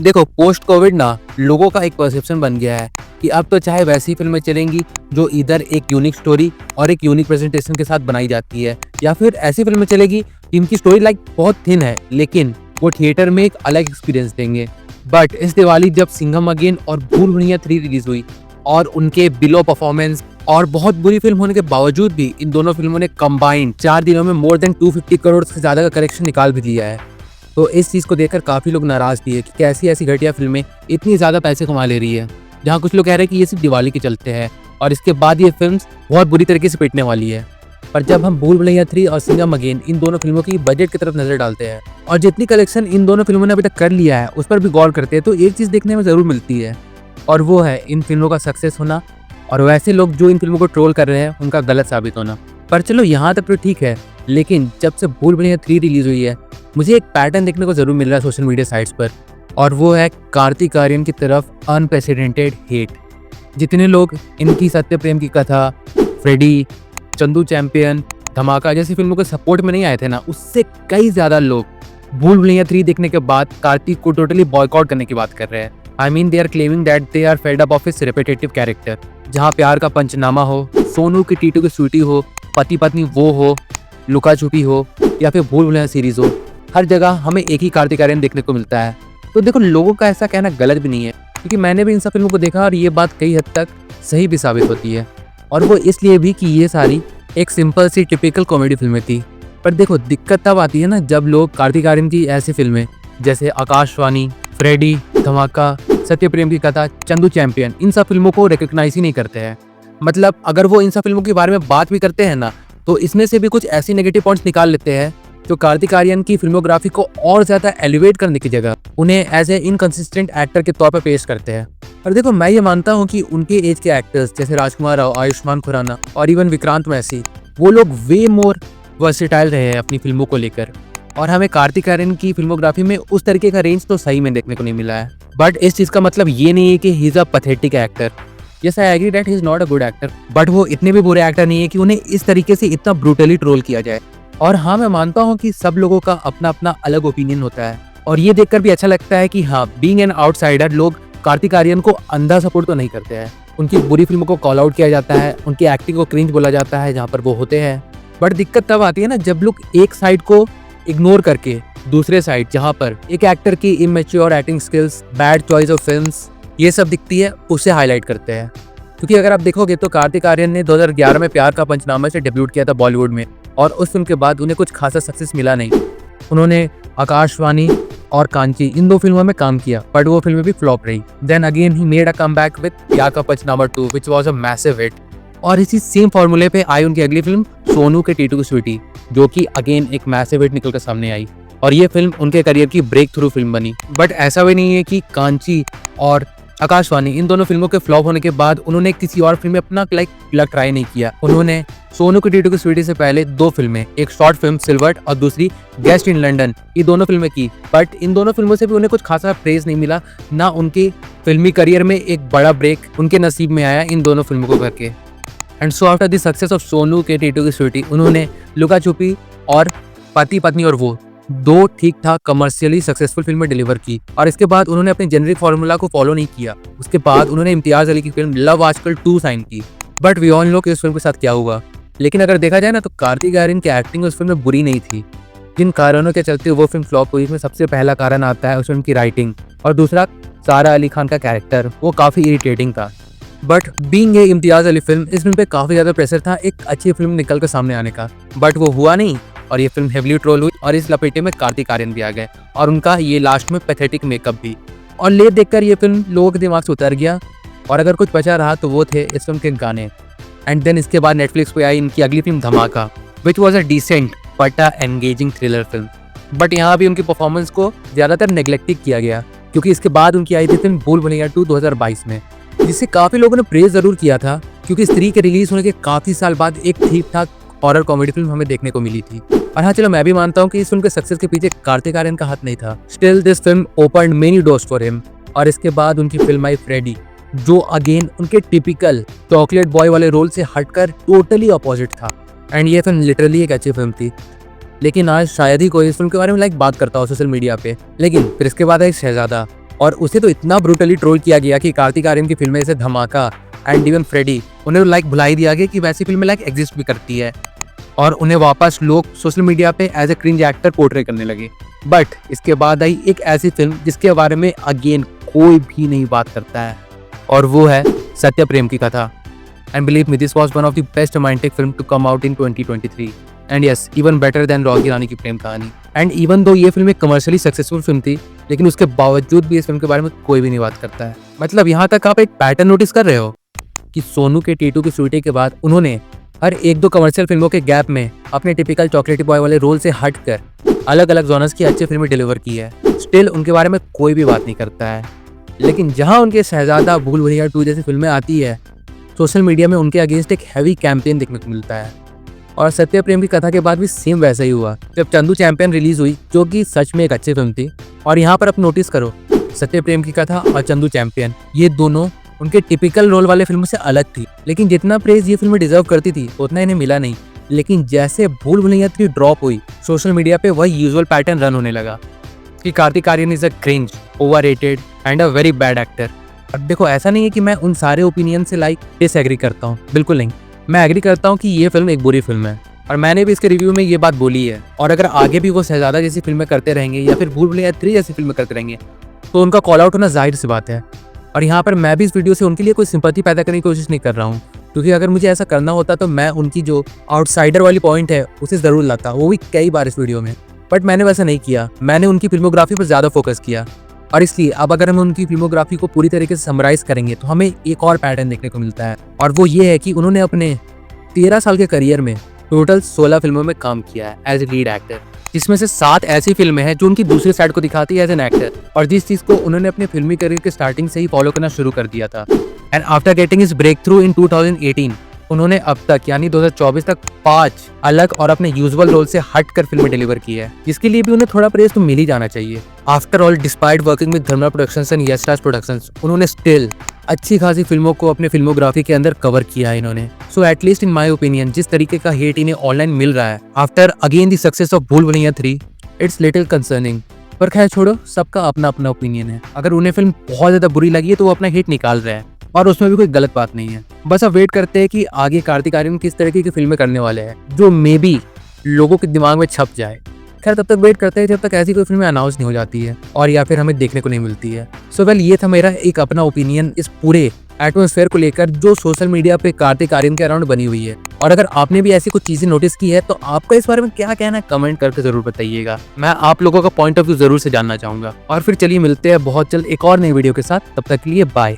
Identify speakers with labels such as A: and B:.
A: देखो post Covid ना लोगों का एक परसेप्शन बन गया है कि अब तो चाहे वैसी फिल्में चलेंगी जो इधर एक यूनिक स्टोरी और एक यूनिक प्रेजेंटेशन के साथ बनाई जाती है, या फिर ऐसी फिल्में चलेगी जिनकी स्टोरी लाइक बहुत थिन है लेकिन वो थिएटर में एक अलग एक्सपीरियंस देंगे। बट इस दिवाली जब सिंघम अगेन और भूल भुलैया 3 रिलीज हुई और उनके बिलो परफॉर्मेंस और बहुत बुरी फिल्म होने के बावजूद भी इन दोनों फिल्मों ने कंबाइंड 4 दिनों में मोर देन 250 करोड़ से ज्यादा का कलेक्शन निकाल भी दिया है। तो इस चीज़ को देखकर काफ़ी लोग नाराज़ भी है कि कैसी ऐसी घटिया फिल्में इतनी ज़्यादा पैसे कमा ले रही है। जहाँ कुछ लोग कह रहे हैं कि ये सिर्फ दिवाली के चलते हैं और इसके बाद ये फिल्म्स बहुत बुरी तरीके से पिटने वाली है। पर जब हम भूल भुलैया 3 और सिंघम अगेन इन दोनों फिल्मों की बजट की तरफ नजर डालते हैं और जितनी कलेक्शन इन दोनों फिल्मों ने अभी तक कर लिया है उस पर भी गौर करते हैं, तो एक चीज़ देखने में ज़रूर मिलती है और वो है इन फिल्मों का सक्सेस होना और वैसे लोग जो इन फिल्मों को ट्रोल कर रहे हैं उनका गलत साबित होना। पर चलो यहाँ तक तो ठीक है, लेकिन जब से भूल भुलैया 3 रिलीज हुई है मुझे एक पैटर्न देखने को जरूर मिल रहा है सोशल मीडिया साइट्स पर, और वो है कार्तिक आर्यन की तरफ अनप्रेसिडेंटेड हेट। जितने लोग इनकी सत्य प्रेम की कथा, फ्रेडी, चंदू चैंपियन, धमाका जैसी फिल्मों के सपोर्ट में नहीं आए थे ना, उससे कई ज्यादा लोग भूल भुलैया 3 देखने के बाद कार्तिक को टोटली बॉयकॉट करने की बात कर रहे हैं। I mean they are claiming that they are fed up of his repetitive character, जहाँ प्यार का पंचनामा हो, सोनू की टीटू की स्वीटी हो, पति पत्नी वो हो, लुका छुपी हो या फिर भूल भुलैया सीरीज हो, हर जगह हमें एक ही कार्तिक आर्यन देखने को मिलता है। तो देखो लोगों का ऐसा कहना गलत भी नहीं है, क्योंकि मैंने भी इन सब फिल्मों को देखा और ये बात कई हद तक सही भी साबित होती है, और वो इसलिए भी कि ये सारी एक सिंपल सी टिपिकल कॉमेडी फिल्में थी। पर देखो दिक्कत तब आती है ना जब लोग कार्तिक आर्यन की ऐसी फिल्में जैसे आकाशवाणी, फ्रेडी, धमाका, सत्य प्रेम की कथा, चंदू चैंपियन, इन सब फिल्मों को रिकॉग्नाइज ही नहीं करते हैं। मतलब अगर वो इन सब फिल्मों के बारे में बात भी करते हैं ना, तो इसमें से भी कुछ ऐसी नेगेटिव पॉइंट्स निकाल लेते हैं जो कार्तिक आर्यन की फिल्मोग्राफी को और ज्यादा एलिवेट करने की जगह उन्हें एज ए इनकंसिस्टेंट एक्टर के तौर पर पेश करते हैं। और देखो मैं ये मानता हूँ कि उनके एज के एक्टर्स जैसे राजकुमार राव, आयुष्मान खुराना और इवन विक्रांत मैसी, वो लोग वे मोर वर्सेटाइल रहे हैं अपनी फिल्मों को लेकर, और हमें कार्तिक आर्यन की फिल्मोग्राफी में उस तरीके का रेंज तो सही में देखने को नहीं मिला है। बट इस चीज का मतलब ये नहीं है कि he is a pathetic actor. Yes I agree that he is not a good actor, but वो इतने भी बुरे एक्टर नहीं है कि उन्हें इस तरीके से इतना ब्रूटली ट्रोल किया जाए। और हाँ मैं मानता हूँ कि सब लोगों का अपना अपना अलग ओपिनियन होता है, और ये देखकर भी अच्छा लगता है कि हाँ बीइंग एन आउटसाइडर लोग कार्तिक आर्यन को अंधा सपोर्ट तो नहीं करते हैं। उनकी बुरी फिल्मों को कॉल आउट किया जाता है, उनकी एक्टिंग को क्रिंज बोला जाता है जहाँ पर वो होते हैं। बट दिक्कत तब आती है ना जब लोग एक साइड को इग्नोर करके दूसरे साइड जहाँ पर एक एक्टर की immature acting skills, bad choice of films, ये सब दिखती है, उसे हाईलाइट करते हैं। क्योंकि अगर आप देखोगे तो कार्तिक आर्यन ने 2011 में प्यार का पंचनामा से डेब्यूट किया था बॉलीवुड में, और उस फिल्म के बाद उन्हें कुछ खासा सक्सेस मिला नहीं। उन्होंने आकाशवाणी और कांची इन 2 फिल्मों में काम किया, बट वो फिल्में भी फ्लॉप रही। Then again he made a comeback with Pyaar Ka Punchnama 2 which was a massive hit, और इसी सेम फॉर्मूले पे आई उनकी अगली फिल्म सोनू के टीटू की स्वीटी, जो कि अगेन एक मैसिव हिट निकल कर सामने आई, और ये फिल्म उनके करियर की ब्रेक थ्रू फिल्म बनी। बट ऐसा भी नहीं है कि कांची और आकाशवाणी इन दोनों फिल्मों के फ्लॉप होने के बाद उन्होंने किसी और फिल्म में अपना लक ट्राई नहीं किया। उन्होंने सोनू की टीटू की स्वीटी से पहले 2 फिल्में, एक शॉर्ट फिल्म सिल्वर्ट और दूसरी गेस्ट इन लंदन, ये दोनों फिल्में की, बट इन दोनों फिल्मों से भी उन्हें कुछ खासा प्रेज नहीं मिला, ना उनके फिल्मी करियर में एक बड़ा ब्रेक उनके नसीब में आया इन दोनों फिल्मों को करके। And so after the success of Sonu के टीटू की स्वीटी, उन्होंने लुका छुपी और पति पत्नी और वो 2 ठीक ठाक कमर्शियली सक्सेसफुल फिल्में डिलीवर की, और इसके बाद उन्होंने अपने जेनरिक फार्मूला को फॉलो नहीं किया। उसके बाद उन्होंने इम्तियाज अली की फिल्म लव आजकल 2 साइन की, बट वी ऑल नो कि उस फिल्म के साथ क्या हुआ। लेकिन अगर देखा जाए ना तो कार्तिक आर्यन की एक्टिंग उस फिल्म में बुरी नहीं थी। जिन कारणों के चलते वो फिल्म फ्लॉप हुई, इसमें सबसे पहला कारण आता है उस फिल्म की राइटिंग, और दूसरा सारा अली खान का कैरेक्टर, वो काफी इरिटेटिंग था। But being a Imtiaz Ali film, इस फिल्म पे काफी ज्यादा प्रेशर था एक अच्छी फिल्म निकल कर सामने आने का, बट वो हुआ नहीं, और ये फिल्म हेवली ट्रोल हुई, और इस लपेटे में कार्तिक आर्यन भी आ गए, और उनका ये लास्ट में पैथेटिक मेकअप भी। और ले देखकर ये फिल्म लोगों के दिमाग से उतर गया, और अगर कुछ बचा रहा तो वो थे इस फिल्म के गाने। एंड देन इसके बाद नेटफ्लिक्स पे आई इनकी अगली film Dhamaka, which was a decent but a engaging thriller film. But यहाँ भी उनकी परफॉर्मेंस को ज्यादातर नेग्लेक्ट किया गया, क्योंकि इसके बाद उनकी आई थी फिल्म भूल भुलैया 2 2022 में, जिसे काफी लोगों ने प्रेज जरूर किया था, क्योंकि स्त्री के रिलीज होने के काफी साल बाद एक ठीक ठाक हॉरर कॉमेडी फिल्म हमें देखने को मिली थी। और हाँ चलो मैं भी मानता हूँ कि इस फिल्म के सक्सेस के पीछे कार्तिक आर्यन का हाथ नहीं था। Still this film opened many doors for him, और इसके बाद उनकी फिल्म आई फ्रेडी, जो अगेन उनके टिपिकल चॉकलेट बॉय वाले रोल से हटकर टोटली अपोजिट था। एंड ये फिल्म लिटरली एक अच्छी फिल्म थी, लेकिन आज शायद ही कोई इस फिल्म के बारे में बात करता हो सोशल मीडिया पे। लेकिन फिर इसके बाद आई शहजादा, और उसे तो इतना ब्रूटली ट्रोल किया गया कि कार्तिक आर्यन की फिल्में जैसे धमाका एंड इवन फ्रेडी उन्हें भुला ही दिया गया कि वैसी फिल्में एग्जिस्ट भी करती है, और उन्हें वापस लोग सोशल मीडिया पे as a cringe actor portray करने लगे। बट इसके बाद आई एक ऐसी फिल्म जिसके बारे में अगेन कोई भी नहीं बात करता है, और वो है सत्य Prem Ki Katha. And believe me, this was one of the best romantic film to come out in 2023 and yes, even better than Rocky Rani Ki Prem कहानी। एंड इवन दो ये फिल्म एक कमर्शियली सक्सेसफुल फिल्म थी, लेकिन उसके बावजूद भी इस फिल्म के बारे में कोई भी नहीं बात करता है। मतलब यहाँ तक आप एक पैटर्न नोटिस कर रहे हो कि सोनू के टीटू की स्वीटी के बाद उन्होंने हर एक दो कमर्शियल फिल्मों के गैप में अपने टिपिकल चॉकलेटी बॉय वाले रोल से हटकर अलग अलग जॉनर्स की अच्छी फिल्में डिलीवर की है। स्टिल उनके बारे में कोई भी बात नहीं करता है। लेकिन जहां उनके शहजादा, भूल भुलैया 2 जैसी फिल्में आती है, सोशल मीडिया में उनके अगेंस्ट एक हैवी कैंपेन देखने को मिलता है। और सत्य प्रेम की कथा के बाद भी सेम वैसा ही हुआ जब चंदू चैंपियन रिलीज हुई, जो कि सच में एक अच्छी फिल्म थी। और यहाँ पर आप नोटिस करो, सत्य प्रेम की कथा और चंदू चैंपियन, ये दोनों उनके टिपिकल रोल वाले फिल्मों से अलग थी, लेकिन जितना प्रेज ये फिल्में डिजर्व करती थी उतना इन्हें मिला नहीं। लेकिन जैसे भूल भुलैया 3 ड्रॉप हुई, सोशल मीडिया पे वही यूजुअल पैटर्न रन होने लगा कि Kartik Aaryan is a cringe, overrated and a very bad actor. अब देखो, ऐसा नहीं है कि मैं उन सारे ओपिनियन से डिसएग्री करता हूँ, बिल्कुल नहीं। मैं एग्री करता हूँ कि ये फिल्म एक बुरी फिल्म है, और मैंने भी इसके रिव्यू में ये बात बोली है। और अगर आगे भी वो शहजादा जैसी फिल्में करते रहेंगे या फिर भूल भुलैया 3 जैसी फिल्में करते रहेंगे, तो उनका कॉल आउट होना जाहिर सी बात है। और यहाँ पर मैं भी इस वीडियो से उनके लिए कोई सिंपैथी पैदा करने की कोशिश नहीं कर रहा हूँ, क्योंकि अगर मुझे ऐसा करना होता तो मैं उनकी जो आउटसाइडर वाली पॉइंट है उसे ज़रूर लाता, वो भी कई बार इस वीडियो में। बट मैंने वैसा नहीं किया, मैंने उनकी फिल्मोग्राफी पर ज़्यादा फोकस किया। और इसलिए अब अगर हम उनकी फिल्मोग्राफी को पूरी तरीके से समराइज करेंगे तो हमें एक और पैटर्न देखने को मिलता है, और वो ये है कि उन्होंने अपने 13 साल के करियर में टोटल 16 फिल्मों में काम किया है एज ए लीड एक्टर, जिसमें से 7 ऐसी फिल्में हैं जो उनकी दूसरी साइड को दिखाती है एज एन एक्टर, और जिस चीज़ को उन्होंने अपने फिल्मी करियर के स्टार्टिंग से ही फॉलो करना शुरू कर दिया था। And after getting his breakthrough in 2018, उन्होंने अब तक यानी 2024 तक 5 अलग और अपने यूजुअल रोल से हटकर फिल्में डिलीवर की है, जिसके लिए भी उन्हें थोड़ा प्रेज तो मिल ही जाना चाहिए। After all, despite working with Dharma productions and Yash Raj productions, उन्होंने स्टिल अच्छी खासी फिल्मों को अपने फिल्मोग्राफी के अंदर कवर किया है इन्होंने। So at least in my opinion, जिस तरीके का हेट इन्हें ऑनलाइन मिल रहा है after again the success of भूल भुलैया 3, इट्स लिटिल कंसर्निंग। पर खैर छोड़ो, सबका अपना अपना ओपिनियन है। अगर उन्हें फिल्म बहुत ज्यादा बुरी लगी है तो वो अपना हेट निकाल रहे हैं, और उसमें भी कोई गलत बात नहीं है। बस अब वेट करते हैं कि आगे कार्तिक आर्यन किस तरीके की फिल्में करने वाले हैं, जो मे बी लोगों के दिमाग में छप जाए। खैर, तब तक वेट करते हैं जब तक ऐसी कोई फिल्में अनाउंस नहीं हो जाती है और या फिर हमें देखने को नहीं मिलती है। सो वेल, ये था मेरा एक अपना ओपिनियन इस पूरे एटमॉस्फेयर को लेकर जो सोशल मीडिया पे कार्तिक आर्यन के अराउंड बनी हुई है। और अगर आपने भी ऐसी कुछ चीजें नोटिस की है तो आपका इस बारे में क्या कहना है, कमेंट करके जरूर बताइएगा। मैं आप लोगों का पॉइंट ऑफ व्यू जरूर से जानना चाहूंगा। और फिर चलिए मिलते हैं बहुत जल्द एक और नई वीडियो के साथ। तब तक के लिए बाय।